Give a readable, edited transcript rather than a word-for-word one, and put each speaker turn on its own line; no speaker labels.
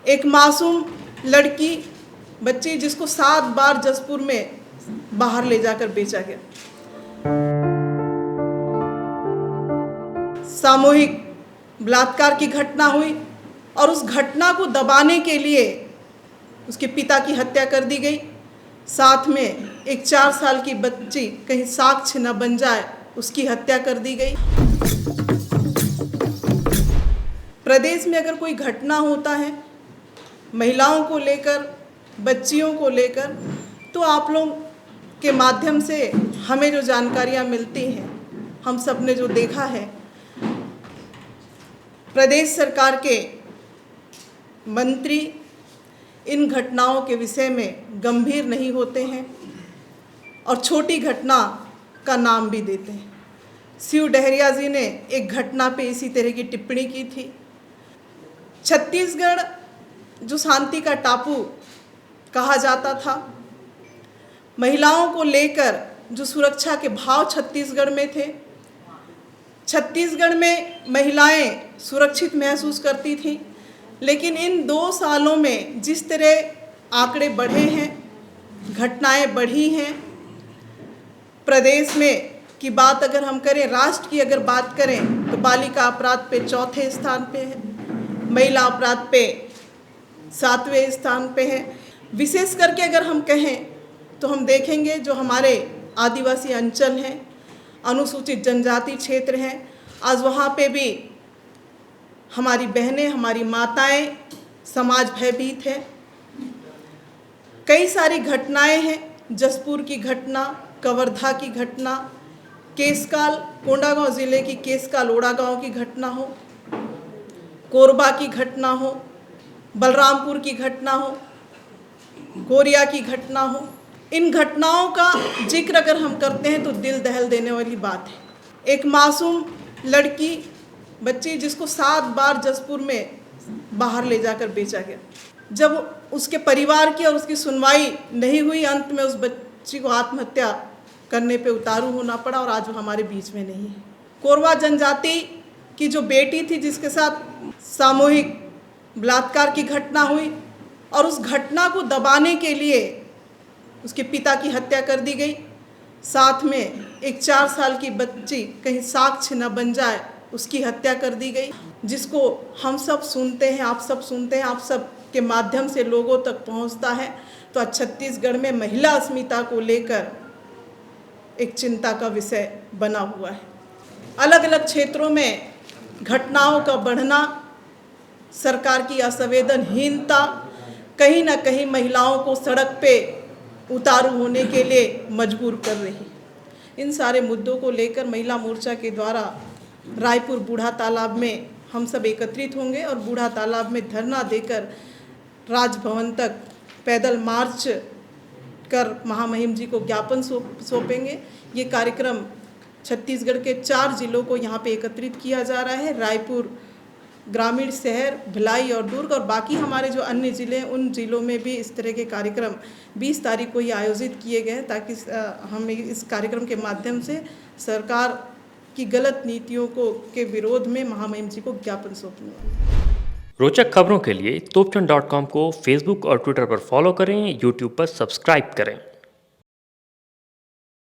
एक मासूम लड़की बच्ची जिसको 7 बार जसपुर में बाहर ले जाकर बेचा गया। सामूहिक बलात्कार की घटना हुई और उस घटना को दबाने के लिए उसके पिता की हत्या कर दी गई। साथ में एक 4 साल की बच्ची कहीं साक्ष्य न बन जाए उसकी हत्या कर दी गई। प्रदेश में अगर कोई घटना होता है महिलाओं को लेकर, बच्चियों को लेकर, तो आप लोग के माध्यम से हमें जो जानकारियां मिलती हैं, हम सब ने जो देखा है, प्रदेश सरकार के मंत्री इन घटनाओं के विषय में गंभीर नहीं होते हैं और छोटी घटना का नाम भी देते हैं। शिव डहरिया जी ने एक घटना पे इसी तरह की टिप्पणी की थी। छत्तीसगढ़ जो शांति का टापू कहा जाता था, महिलाओं को लेकर जो सुरक्षा के भाव छत्तीसगढ़ में थे, छत्तीसगढ़ में महिलाएं सुरक्षित महसूस करती थीं, लेकिन इन 2 सालों में जिस तरह आंकड़े बढ़े हैं, घटनाएं बढ़ी हैं, प्रदेश में की बात अगर हम करें, राष्ट्र की अगर बात करें तो बालिका अपराध पे 4थे स्थान पे है, महिला अपराध पे 7वें स्थान पे है। विशेष करके अगर हम कहें तो हम देखेंगे जो हमारे आदिवासी अंचल हैं, अनुसूचित जनजाति क्षेत्र हैं, आज वहाँ पे भी हमारी बहनें, हमारी माताएं, समाज भयभीत है। कई सारी घटनाएं हैं, जसपुर की घटना, कवर्धा की घटना, केसकाल, कोंडागांव ज़िले की केसकाल ओड़ा गांव की घटना हो, कोरबा की घटना हो, बलरामपुर की घटना हो, गोरिया की घटना हो। इन घटनाओं का जिक्र अगर हम करते हैं तो दिल दहल देने वाली बात है। एक मासूम लड़की बच्ची जिसको 7 बार जसपुर में बाहर ले जाकर बेचा गया। जब उसके परिवार की और उसकी सुनवाई नहीं हुई, अंत में उस बच्ची को आत्महत्या करने पे उतारू होना पड़ा और आज वो हमारे बीच में नहीं है। कोरबा जनजाति की जो बेटी थी जिसके साथ सामूहिक बलात्कार की घटना हुई और उस घटना को दबाने के लिए उसके पिता की हत्या कर दी गई। साथ में एक 4 साल की बच्ची कहीं साक्ष्य न बन जाए उसकी हत्या कर दी गई, जिसको हम सब सुनते हैं, आप सब सुनते हैं, आप सब के माध्यम से लोगों तक पहुंचता है। तो आज छत्तीसगढ़ में महिला अस्मिता को लेकर एक चिंता का विषय बना हुआ है। अलग अलग क्षेत्रों में घटनाओं का बढ़ना, सरकार की असंवेदनहीनता कहीं ना कहीं महिलाओं को सड़क पे उतारू होने के लिए मजबूर कर रही। इन सारे मुद्दों को लेकर महिला मोर्चा के द्वारा रायपुर बूढ़ा तालाब में हम सब एकत्रित होंगे और बूढ़ा तालाब में धरना देकर राजभवन तक पैदल मार्च कर महामहिम जी को ज्ञापन सौंपेंगे। ये कार्यक्रम छत्तीसगढ़ के 4 जिलों को यहाँ पे एकत्रित किया जा रहा है, रायपुर ग्रामीण शहर, भिलाई और दुर्ग, और बाकी हमारे जो अन्य ज़िले हैं उन ज़िलों में भी इस तरह के कार्यक्रम 20 तारीख को ही आयोजित किए गए हैं, ताकि हम इस कार्यक्रम के माध्यम से सरकार की गलत नीतियों को के विरोध में महामहिम जी को ज्ञापन सौंपने वाले हैं।
रोचक खबरों के लिए topchand.com को फेसबुक और ट्विटर पर फॉलो करें, यूट्यूब पर सब्सक्राइब करें।